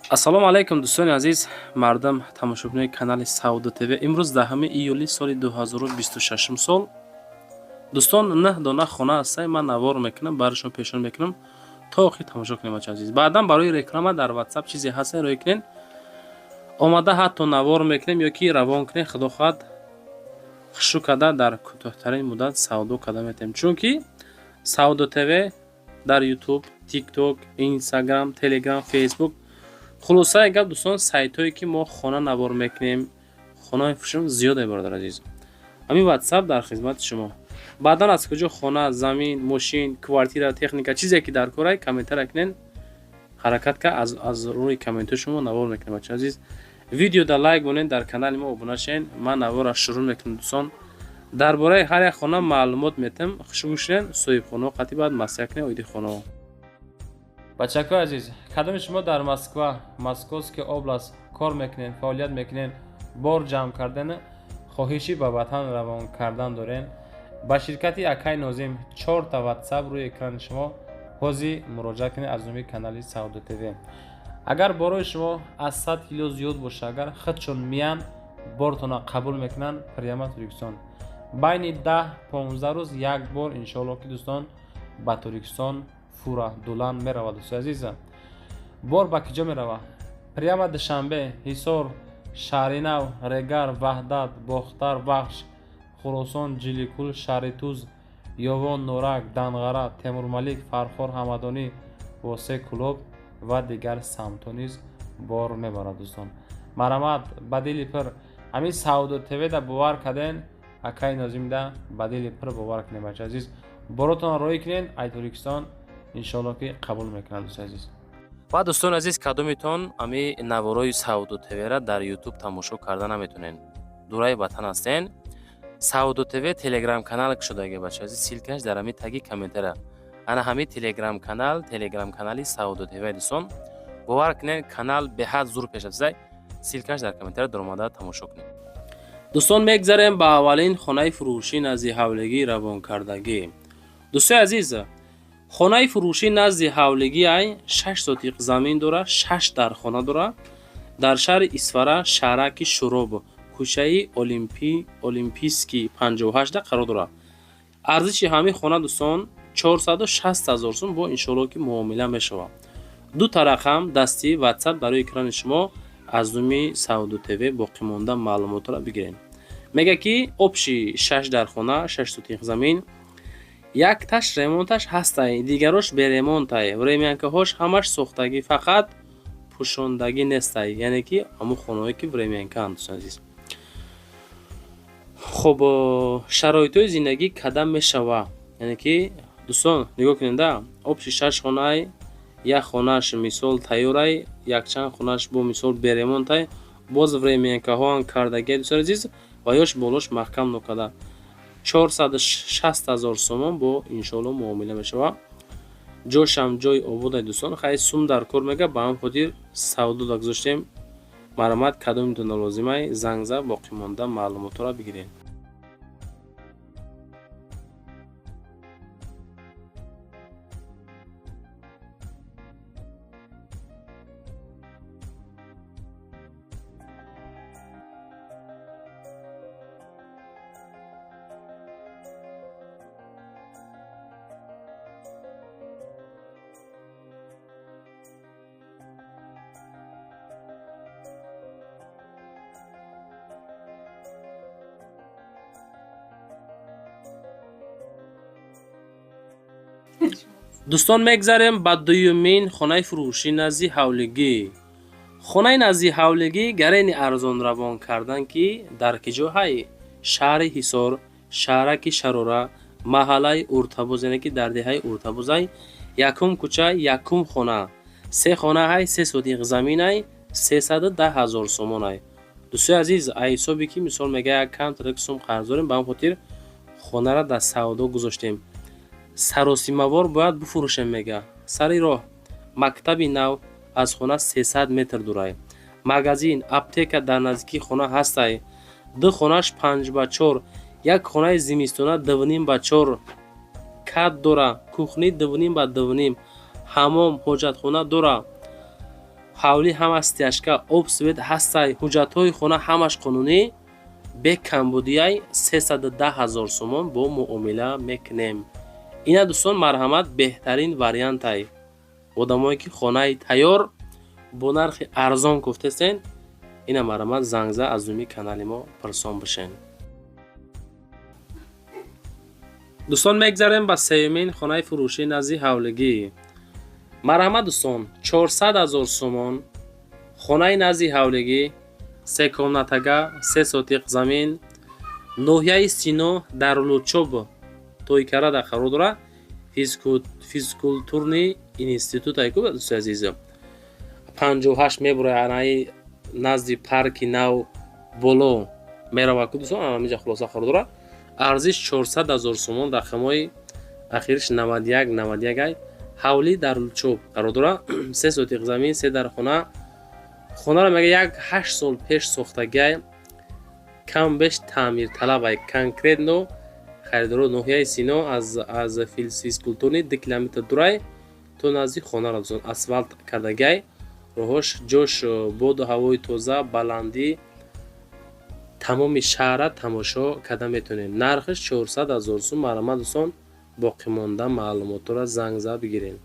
ассалому алайкум дӯстони азиз, мардам тамошобинони канали Сауду ТВ. Имрӯз 10 июли соли 2026 сол. дӯстон, 9 дона хона ҳастай. Ман навор мекунам, барашон пешон мекунам то охир тамошо кунем бача азиз. Баъдан барои реклама дар WhatsApp чизе ҳастан рӯй кунен. Омада ҳатто навор мекунем ё ки равон кунем, худо хоҳад хушу када дар кӯтоҳтарин муддат савдо када метавем. Чунки Сауду ТВ дар YouTube, TikTok, Instagram, Telegram, Facebook, хулосаи гап дӯстон, сайтҳое ки мо хона навор мекунем, хонаи фурӯшем зиёд мебарад азиз. Ҳамин WhatsApp дар хизмати шумо. Баъдан аз куҷо хона, замин, мошин, квартира, техника, чизе ки дар корай, комментария кунен. Ҳаракат ка аз рӯи комментҳои шумо навор мекунем бача азиз. Видеода лайк бонен, дар канали мо обуна шавен. Ман навора шурӯъ мекунам дӯстон. Дар бораи ҳар як хона маълумот метавам. Хушгӯш шавен, соҳибхонаҳо қатъи баъд масъия кунен оиди хонаҳо. бачакҳои азиз, кадоми шумо дар Москва, Московская област кор мекунен, фаъолият мекунен, бор ҷамъ кардан, хоҳиши ба ватан равон кардан дорен, ба ширкати Акай Нозим 4 та WhatsApp рӯи экрани шумо ҳозир муроҷиат кунед аз номи канали Сауду ТВ. Агар борои шумо аз 100 кило зиёд боша, агар худшон миян бортона қабул мекунанд, прямо Туркистон. Байни 10-15 рӯз як бор иншоалло ки дӯстон ба Туркистон фура дулан меравад. дӯстои азиза, бор ба киҷо меравад? Прямо Душанбе, Ҳисор, Шаҳринав, Регар, Ваҳдат, Бохтар Бахш, Хӯросон, Ҷиликул, Шаҳри Туз, Ёвон, Норак, Данғара, Темурмалик, Фархор, Ҳамадонӣ, Восе Кулоб ва дигар самтҳо низ бор мебарад. дӯстон, марамат ба дили пир ҳамин Сауду ТВ да бовар карден, Акай Нозимда ба дили пир бовар кунед бача азиз. Боротон роӣ кунед, ай Туркистон иншоалло ки қабул мекунад. дӯстои азиз, ва дӯстони азиз, кадомитон ами наворои Сауду ТВ-ра дар YouTube тамошо карда наметонен, дураи ватан ҳастен, Сауду ТВ Telegram канал кушодаги бача азиз, силкаш дар ами таги комментария. Ана ҳами Telegram канали Сауду ТВ дӯстон, бовар кунед, канал беҳад зур пеша зай, силкаш дар комментария дар омада тамошо кунед. дӯстон, мегзарем ба аввалин хонаи фурӯшӣ назди ҳавлигӣ равонкардагӣ. дӯстои азиз, хонаи фурӯшӣ назди ҳавлигӣ 6 сотиқ замин дора, 6 дархона дора. Дар шаҳри Исфара, шаҳраки Шуроб, кӯчаи Олимпийский 58 қарор дора. арзиши ҳамин хона дӯстон 460 000 сум бо иншоалло ки муомила мешавад. ду та рақам дасти WhatsApp дар рӯи экрани шумо аз номи Сауду ТВ боқимонда маълумотро бигирем. мега ки обши 6 дархона, 6 сотиқ замин, якташ ремонташ ҳастай, дигарош беремонтай, времянкаҳош ҳамаш сохтагӣ, фақат пӯшондагӣ нестай, яъне ки ҳамун хонаҳое ки времянкаанд. дӯстони азиз, хуб, шароитҳои зиндагӣ кадам мешава, яъне ки дӯстон нигоҳ кунед, обши 6 хонаи, як хонаш мисол тайёрай, якчанд хонаш бо мисол беремонтай, боз времянкаҳоам кардагӣ. дӯстони азиз, ва ёш болош маҳкам нокарда 460 000 сомон бо иншоалло муомила мешавад. ҷошам ҷои ободай дӯстон, хай сум дар кор мега, ба ҳам хотир савдо да гузоштем. марамат, кадомитон лозимай, занг зад боқимонда маълумотро бигиред. дӯстон, мегзарем ба дуюмин хонаи фурӯшӣ назди ҳавлигӣ. хонаи назди ҳавлигӣ гарени арзон равон кардан ки дар киҷо ҳай? шаҳри Ҳисор, шаҳраки Шарора, маҳаллаи Уртабоз, яъне ки дар деҳаи Уртабозай, якум кӯча, якум хона, 3 хона ҳай, 3 сотиқ замин ай, 310 000 сомон ай. дӯстои азиз, ай ҳисоби ки мисол мега як кам 30 сум қарз дорем, ба ҳам хотир хонара дар савдо гузоштем. саросимавор бояд буфурӯшем мега. сари роҳ мактаби нав аз хона 300 метр дурай. магазин, аптека дар наздикии хона ҳастай. 2 хонаш 5x4, як хонаи зимистона 2.5x4 кат дора. кухни 2.5x2, ҳамом, ҳоҷатхона дора. ҳавлӣ ҳама стяжка об свет ҳастай ҳуҷҷатҳои хона ҳамаш қонунӣ бе камбудияй 310 000 сомон бо муомила мекунем. Ина дӯстон марҳамат беҳтарин вариантай. одамое ки хонаи тайёр бо нархи арзон гуфтесен, ина марҳамат зангза аз думи канали мо пурсон бишен. дӯстон мегзарем ба сеюмин хонаи фурӯшӣ назди ҳавлигӣ. марҳамат дӯстон 400 000 сомон хонаи назди ҳавлигӣ, 3 комнатага, 3 сотиқ замин, ноҳияи Сино дар Лучоб Тойкарада қарор дорад. физкултурни институтае ку дӯстои азиз 58 мебурад, анаи назди парки нав боло меравад ку дӯстон, ҳамаҷа хулоса қарор дорад. арзиш 400 000 сомон, рақамҳои ахириш 91 ай. ҳавлӣ дар Лучоб қарор дорад. 3 сотиқ замин, 3 дар хона. хонаро мега як 8 сол пеш сохтагиай, кам беш таъмирталабай. конкретно харидоро ноҳияи Сино аз физкултурни 2 километр дурай то назди хонаро дӯстон асфалт кардагиай. роҳош ҷош, боду ҳавои тоза, баландӣ, тамоми шаҳра тамошо карда метавонем. нархиш 400 000 сум. марҳамат дӯстон боқимонда маълумотро зангза бигирем.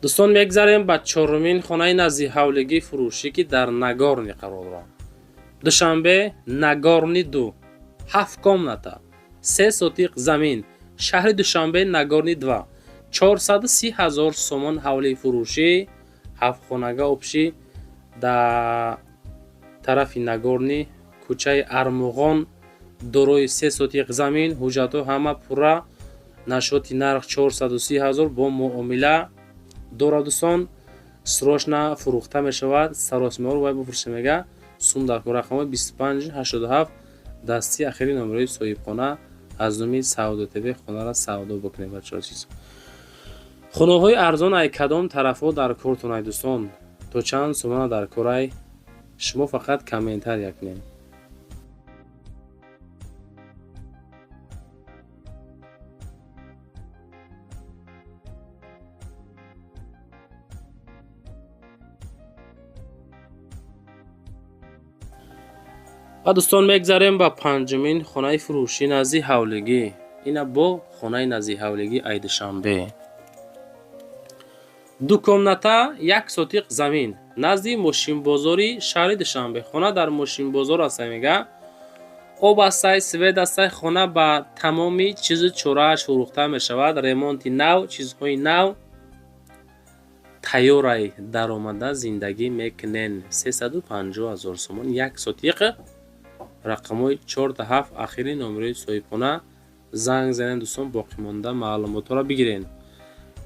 дӯстон мегзарем ба чорумин хонаи назди ҳавлигӣ фурӯшӣ ки дар Нагорни қарор дорад. душанбе Нагорни 2, 7 комната, 3 сотиқ замин, шаҳри Душанбе Нагорни 2, 430 000 сомон ҳавлии фурӯшӣ, 7 хонага обшӣ дар тарафи Нагорни, кӯчаи Армуғон, дорои 3 сотиқ замин, ҳуҷҷатҳо ҳама пурра, нашоти нарх 430 000 бо муомила дорад дӯстон. срочна фурӯхта мешавад. саросимаро вай бифурӯша мега сум дар рақамҳои 2587 дасти ахири номерои соҳибхона аз думи Саудо ТВ хонара савдо бикунем. бачаҳо чиз хонаҳои арзон ай кадом тарафҳо дар кортонай дӯстон, то чанд сомона дар корай, шумо фақат комментария кунед. ва дӯстон мегзарем ба панҷумин хонаи фурӯшӣ назди ҳавлигӣ. ина бо хонаи назди ҳавлигӣ ай Душанбе. 2 комната, 1 сотиқ замин, назди мошинбозори шаҳри Душанбе. хона дар мошинбозор астай мега. об астай, свет астай. хона ба тамоми чизи чорааш фурӯхта мешавад. ремонти нав, чизҳои нав тайёрай даромада зиндагӣ мекунен. 350 000 сомон, 1 сотиқ. рақамҳои 4-7 ахири номерои соҳибхона занг занен дӯстон, боқимонда маълумотро бигирен.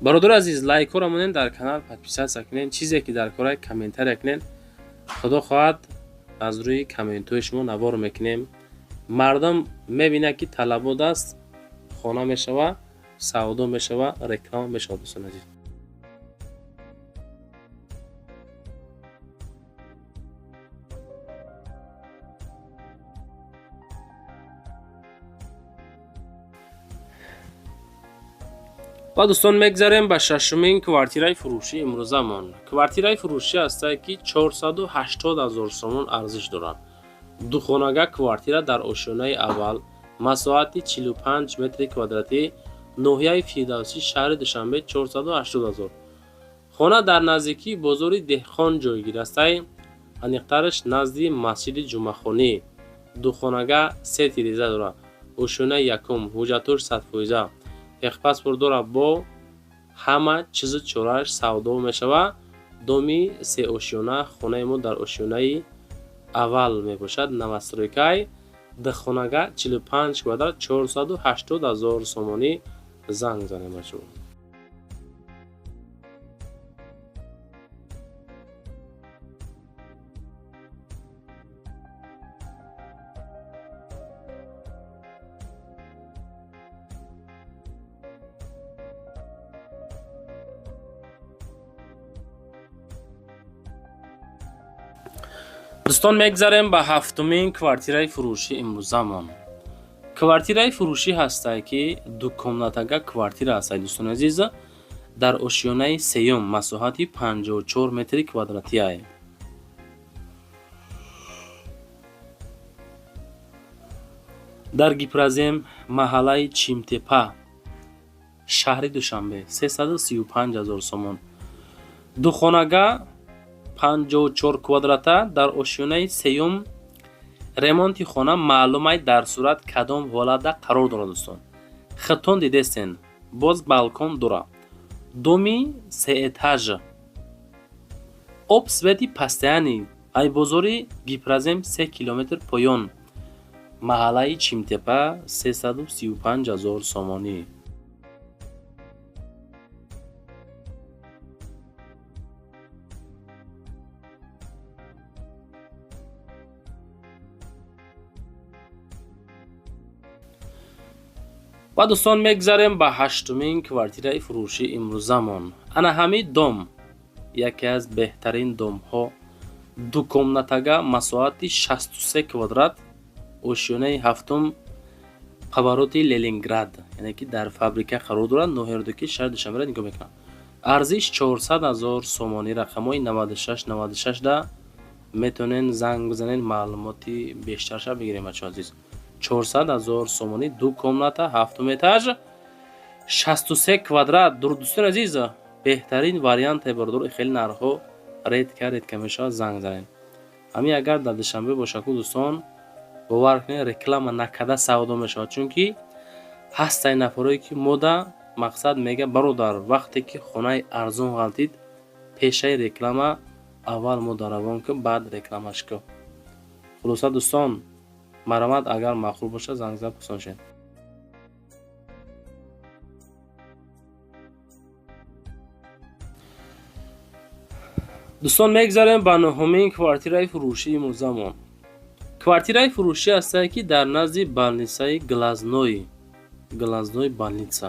бародари азиз, лайкҳоро монен, дар канал подписатсия кунен, чизе ки дар корай комментария кунен. худо хоҳад аз рӯи комментҳои шумо навор мекунем. мардум мебинад ки талабот аст, хона мешава, савдо мешава, реклама мешава дӯстон азиз. ва дӯстон мегзарем ба шашумин квартираи фурӯшӣ имрӯзамон. квартираи фурӯшӣ астае ки 480 000 сомон арзиш дорад. духонага квартира дар ошёнаи аввал, масоҳати 45 метри квадратӣ, ноҳияи Фирдавсӣ, шаҳри Душанбе, 480 000. хона дар наздикии бозори Деҳқон ҷойгир астай, аниқтараш назди масҷиди ҷумъахонӣ. духонага 3 тиреза дорад. ошёнаи якум, ҳуҷҷатош 100%. техпаспорт дорад, бо ҳама чизи чорааш савдо мешавад. доми 3 ошёна. хонаи мо дар ошёнаи аввал мебошад. новостройкай. духонага 45 квадрат, 480 000 сомонӣ занг занем бачаҳо. дӯстон мегзарем ба ҳафтумин квартираи фурӯшӣ имрӯзамон. квартираи фурӯшӣ ҳастае ки 2 комнатага квартира астае дӯстони азиз. дар ошёнаи сеюм масоҳати 54 метри квадратӣ аст. дар Гипразем маҳаллаи Чимтепа шаҳри Душанбе 335 000 сомон. Духонага 54 квадрата дар ошёнаи сеюм. ремонти хона маълумай дар сурат кадом ҳолатда қарор дорад дӯстон. хитон дидестен, боз балкон дора, доми сеэтаж, об свети пастаяни айбозори Гипразем 3 километр поён. маҳаллаи Чимтепа 335 000 сомонӣ. ва дӯстон мегзарем ба ҳаштумин квартираи фурӯшӣ имрӯзамон. ана ҳамид дом яке аз беҳтарин домҳо. дукомнатага масоҳати 63 квадрат, ошёнаи ҳафтум, повороти Ленинград, яъне ки дар фабрика қарор дорад. ноҳиёрдуки шаҳри Душанберо нигоҳ мекунам. арзиш 400 000 сомонӣ. рақамҳои 96 да метавонен занг бизанен, маълумоти бештарша бигирем. бачаҳо азиз, 400 000 сомонӣ, ду комната, ҳафтум этаж, 63 квадрат. дуруд дӯстони азиз, беҳтарин варианте бародор. хеле нархҳо редка мешавад, занг занен. ҳамин агар дар Душанбе бошад дӯстон, бовар кунед, реклама накарда савдо мешавад, чунки ҳастаи нафароне ки мода мақсад мега бародар, вақте ки хонаи арзон ғалтид, пешаи реклама аввал мода равон ку, баъд рекламаш ку. хулоса дӯстон, марамат агар махруб бошад, занг зад пурсон шед. дӯстон мегзарем ба нуҳумин квартираи фурӯшии имрӯзамон. квартираи фурӯшӣ ҳастае ки дар назди балнисаи глазной балниса.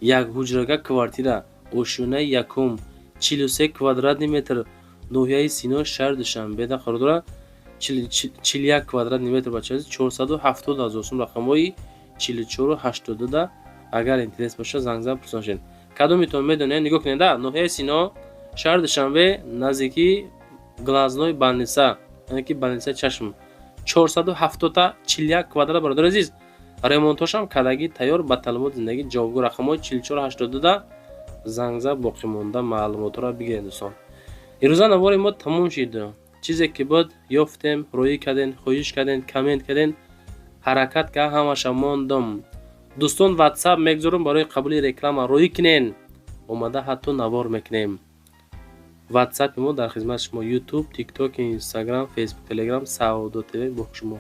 як ҳуҷрага квартира, ошӯнаи якум, 43 квадратни метр, ноҳияи Сино, шаҳри Душанбеда қарор дорад. 41 квадратни метр бачаҳо, 470 000 сом. рақамҳои 44 82 да агар интерес бошад, занг зад пурсон шед. кадомитон медонед? нигоҳ кунед. ноҳияи Сино, шаҳри Душанбе, наздики глазной балниса, яъне ки балнисаи чашм, 470 41 квадрат. бародари азиз, ремонтошам кардагӣ тайёр, ба талаботи зиндагӣ ҷавобгӯ. рақамҳои 44 82 да занг зад боқимонда маълумотро бигиред дӯстон. имрӯза навори мо тамом шид. чизе ки буд ёфтем, роӣ кардем, хоҳиш кардем, коммент кардем, ҳаракат ка ҳамаша мондум. дӯстон, ватсап мегзорум барои қабули реклама. роӣ кинен, омада ҳатто навор мекунем. ватсапи мо дар хизмати шумо. ютуб, тикток, инстаграм, фейсбук, телеграм, Саудо ТВ бо шумо.